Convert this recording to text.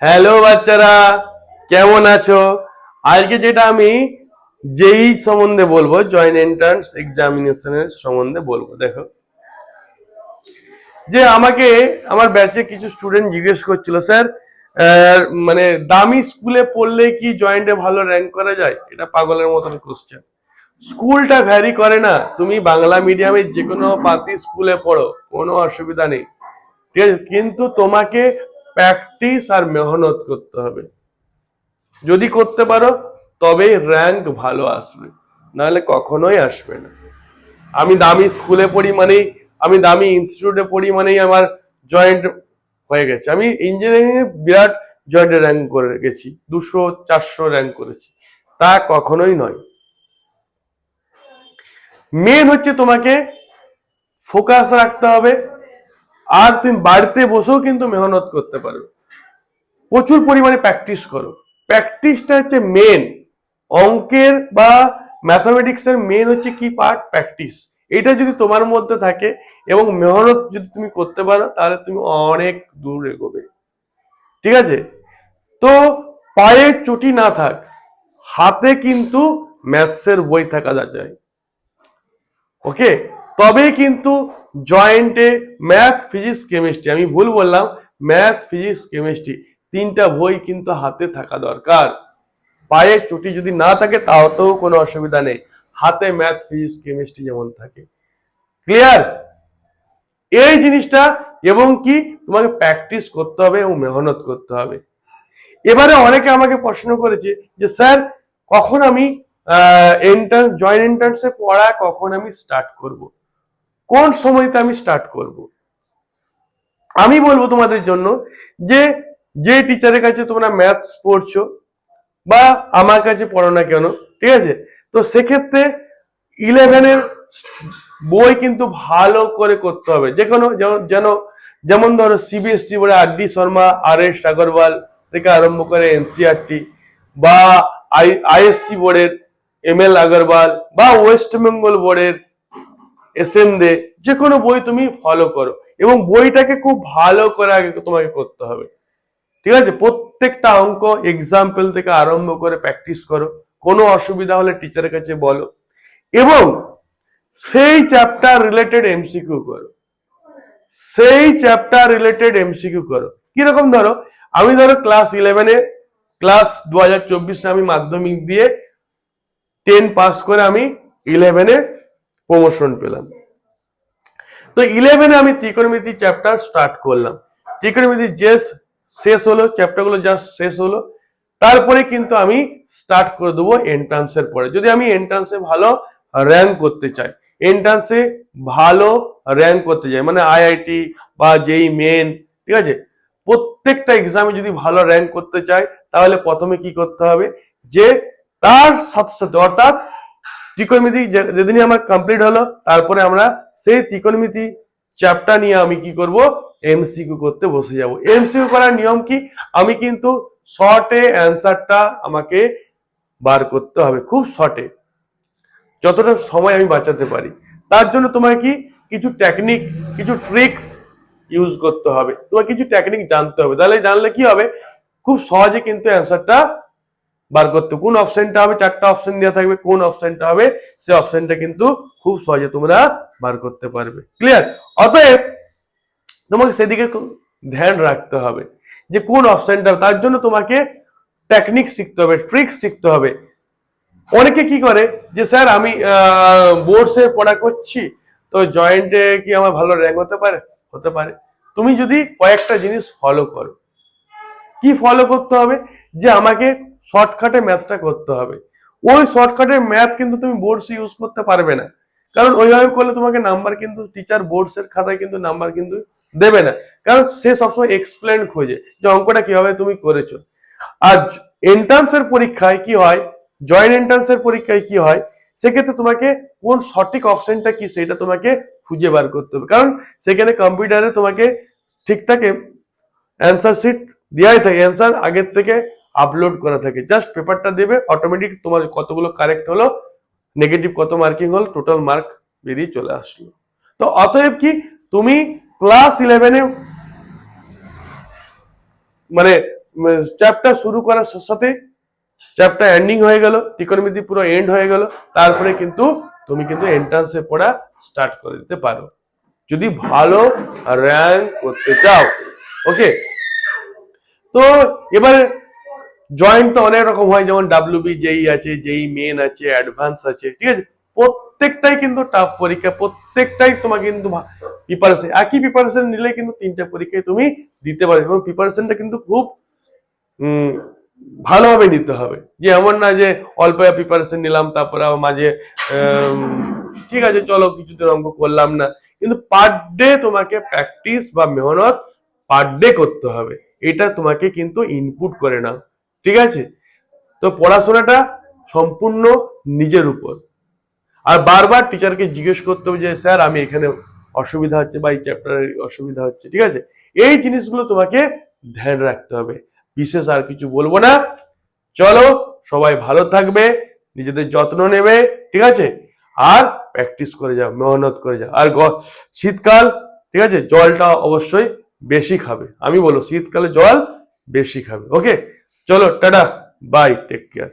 Hello বাচ্চারা, কেমন আছো? আজকে যেটা আমি যেই সম্বন্ধে বলবো, জয়েন্ট এন্ট্রান্স এক্সামিনেশনের সম্বন্ধে বলবো। দেখো, যে আমাকে আমার ব্যাচে কিছু স্টুডেন্ট জিজ্ঞেস করছিল, স্যার মানে দামি স্কুলে পড়লে কি জয়েন্টে ভালো র্যাঙ্ক করা যায়? এটা পাগলের মতন কোশ্চেন। স্কুলটা ভ্যারি করে না, তুমি বাংলা মিডিয়ামে যে কোনো পাতি স্কুলে পড়ো, কোনো অসুবিধা নেই, ঠিক আছে, কিন্তু তোমাকে প্র্যাকটিস আর মেহনত করতে হবে। যদি করতে পারো তবেই র্যাঙ্ক ভালো আসবে, নাহলে কখনোই আসবে না। আমি দামি স্কুলে পড়ি মানেই, আমি দামি ইনস্টিটিউটে পড়ি মানেই আমার জয়েন্ট হয়ে গেছে। আমি ইঞ্জিনিয়ারিং এ বিরাট জয়েন্টে র্যাঙ্ক করে গেছি, 200-400 র্যাঙ্ক করেছি, তা কখনোই নয়। মেন হচ্ছে তোমাকে ফোকাস রাখতে হবে, আর তুমি বাড়িতে বসেও কিন্তু মেহনত করতে পারো। প্রচুর পরিমাণে প্র্যাকটিস করো, প্র্যাকটিসটা হচ্ছে মেন। অঙ্কের বা ম্যাথামেটিক্সের মেন হচ্ছে কি পার্ট? প্র্যাকটিস। এটা যদি তোমার মধ্যে থাকে এবং মেহনত যদি তুমি করতে পারো, তাহলে তুমি অনেক দূর এগোবে, ঠিক আছে? তো পায়ে চটি না থাক, হাতে কিন্তু ম্যাথসের বই থাকা যায়, ওকে? তবেই কিন্তু জয়েন্টে ম্যাথ, ফিজিক্স, কেমিস্ট্রি, আমি ভুল বললাম, ম্যাথ, ফিজিক্স, কেমিস্ট্রি, তিনটা বই কিন্তু হাতে থাকা দরকার। পায়ে চুটি যদি না থাকে তাতেও কোনো অসুবিধা নেই, হাতে ম্যাথ, ফিজিক্স, কেমিস্ট্রি যেমন থাকে। ক্লিয়ার এই জিনিসটা? এবং কি তোমাকে প্র্যাকটিস করতে হবে এবং মেহনত করতে হবে। এবারে অনেকে আমাকে প্রশ্ন করেছে যে স্যার, কখন আমি এন্ট্রান্স, জয়েন্ট এন্ট্রান্সে পড়া কখন আমি স্টার্ট করব, কোন সময়তে আমি স্টার্ট করব? আমি বলবো তোমাদের জন্য যে যে টিচারের কাছে তোমরা ম্যাথস পড়ছো বা আমার কাছে পড়ো না কেন, ঠিক আছে, তো সেক্ষেত্রে 11-এর বই কিন্তু ভালো করে করতে হবে। যে কোনো যেন, যেমন ধরো সিবিএসসি বোর্ডে আর ডি শর্মা, আর এস আগরওয়াল থেকে আরম্ভ করে এনসিআরটি, বা আইএসসি বোর্ডের এম এল আগরওয়াল, বা ওয়েস্ট বেঙ্গল বোর্ডের এস এম দে, যে কোনো বই তুমি ফলো করো এবং বইটাকে খুব ভালো করে আগে তোমাকে করতে হবে, ঠিক আছে? প্রত্যেকটা অঙ্ক এক্সাম্পল থেকে আরম্ভ করে প্র্যাকটিস করো, কোনো অসুবিধা হলে টিচারের কাছে বলো, এবং সেই চ্যাপ্টার রিলেটেড এমসিকিউ করো, সেই চ্যাপ্টার রিলেটেড এমসিকিউ করো। কিরকম? ধরো আমি ক্লাস 11-এ, ক্লাস 2024 আমি মাধ্যমিক দিয়ে 10 পাস করে আমি 11-এ প্রমোশন পেলাম। তো 11-এ আমি ত্রিকোণমিতি চ্যাপ্টার স্টার্ট করলাম, ত্রিকোণমিতি যে শেষ হলো, চ্যাপ্টারগুলো জাস্ট শেষ হলো, তারপরে কিন্তু আমি স্টার্ট করে দেবো এন্ট্রান্সের পরে। যদি আমি এন্ট্রান্সে ভালো র্যাঙ্ক করতে চাই, এন্ট্রান্সে ভালো র্যাঙ্ক করতে চাই, মানে আইআইটি বা যেই মেন, ঠিক আছে, প্রত্যেকটা এক্সামে যদি ভালো র্যাঙ্ক করতে চাই, তাহলে প্রথমে কি করতে হবে, যে তার সাথে সাথে, অর্থাৎ ত্রিকোণমিতি যেদিনই আমার কমপ্লিট হলো, তারপরে আমরা সেই ত্রিকোণমিতি চ্যাপ্টার নিয়ে আমি কি করব, এমসিকিউ করতে বসে যাব। এমসিকিউ করার নিয়ম কি? আমি কিন্তু শর্টে অ্যান্সারটা আমাকে বার করতে হবে, খুব শর্টে, যতটা সময় আমি বাঁচাতে পারি। তার জন্য তোমাকে কি কিছু টেকনিক, কিছু ট্রিক্স ইউজ করতে হবে, তোমার কিছু টেকনিক জানতে হবে। তাহলে জানলে কি হবে, খুব সহজে কিন্তু অ্যান্সারটা বার করতে, কোন অপশনটা হবে, 4টা অপশন দেওয়া থাকবে, কোন অপশনটা হবে, সেই অপশনটা কিন্তু খুব সহজে তোমরা বার করতে পারবে। ক্লিয়ার? অতএব তোমাকে সেদিকে ধ্যান রাখতে হবে যে কোন অপশনটা, তার জন্য তোমাকে টেকনিক শিখতে হবে, ট্রিক্স শিখতে হবে। অনেকে কি করে যে স্যার আমি বোর্ডসে পড়া করছি, তো জয়েন্টে কি আমার ভালো র্যাঙ্ক হতে পারে? হতে পারে, তুমি যদি কয়েকটা জিনিস ফলো করো। কি ফলো করতে হবে? যে আমাকে শর্টকাটে ম্যাথটা করতে হবে। ওই শর্টকাটের ম্যাথ কিন্তু তুমি বোর্ডস ইউজ করতে পারবে না, কারণ ওইভাবে করলে তোমাকে নাম্বার কিন্তু টিচার বোর্ডস এর খাতায় কিন্তু নাম্বার কিন্তু দেবে না, কারণ সে সবসময় এক্সপ্লেন খোঁজে যে অঙ্কটা কিভাবে তুমি করেছো। আর এন্ট্রান্সের পরীক্ষায় কি হয়, জয়েন্ট এন্ট্রান্সের পরীক্ষায় কি হয়, সেক্ষেত্রে তোমাকে কোন সঠিক অপশনটা কি সেটা তোমাকে খুঁজে বার করতে হবে, কারণ সেখানে কম্পিউটারে তোমাকে ঠিকঠাক অ্যান্সার শিট দেওয়াই থাকে, অ্যান্সার আগের থেকে আপলোড করা থাকে, জাস্ট পেপারটা দেবে, অটোমেটিক তোমার কতগুলো কারেক্ট হলো, নেগেটিভ কত মার্কিং হলো, টোটাল মার্ক বেরিয়ে চলে আসলো। তো অতএব কি, তুমি ক্লাস 11-এ মানে চ্যাপ্টার শুরু করার সাথে সাথে চ্যাপ্টার এন্ডিং হয়ে গেল, ত্রিকোণমিতি পুরো এন্ড হয়ে গেল, তারপরে কিন্তু তুমি কিন্তু এন্ট্রান্সে পড়া স্টার্ট করে দিতে পারো যদি ভালো র্যাঙ্ক করতে চাও। ওকে, তো এবারে জয়েন্ট তো অনেক রকম হয়, যেমন ডাব্লিউবি জেই আছে, জেই মেন আছে, অ্যাডভান্স আছে, ঠিক আছে। প্রত্যেকটাই কিন্তু টাফ পরীক্ষা, প্রত্যেকটাই তোমাকে কিন্তু প্রিপারেশন, একই প্রিপারেশন নিলে কিন্তু তিনটে পরীক্ষায় তুমি দিতে পারবে, এবং প্রিপারেশনটা কিন্তু খুব ভালোভাবে নিতে হবে, যে এমন না যে অল্প প্রিপারেশন নিলাম তারপরে আবার মাঝে ঠিক আছে চলো কিছুদিন অঙ্ক করলাম না, কিন্তু পার ডে তোমাকে প্র্যাকটিস বা মেহনত পার ডে করতে হবে, এটা তোমাকে কিন্তু ইনপুট করে নাও, ঠিক আছে। তো পড়াশোনাটা সম্পূর্ণ নিজের উপর, আর বারবার টিচারকে জিজ্ঞেস করতে হবে যে স্যার আমি এখানে অসুবিধা হচ্ছে বা এই চ্যাপ্টারে অসুবিধা হচ্ছে, ঠিক আছে। এই জিনিসগুলো তোমাকে ধ্যান রাখতে হবে, বিশেষ আর কিছু বলবো না। চলো সবাই ভালো থাকবে, নিজেদের যত্ন নেবে, ঠিক আছে, আর প্র্যাকটিস করে যাও, মেহনত করে যাও। আর শীতকাল, ঠিক আছে, জলটা অবশ্যই বেশি খাবে, আমি বলবো শীতকালে জল বেশি খাবে। ওকে, চলো টাটা, বাই, টেক কেয়ার।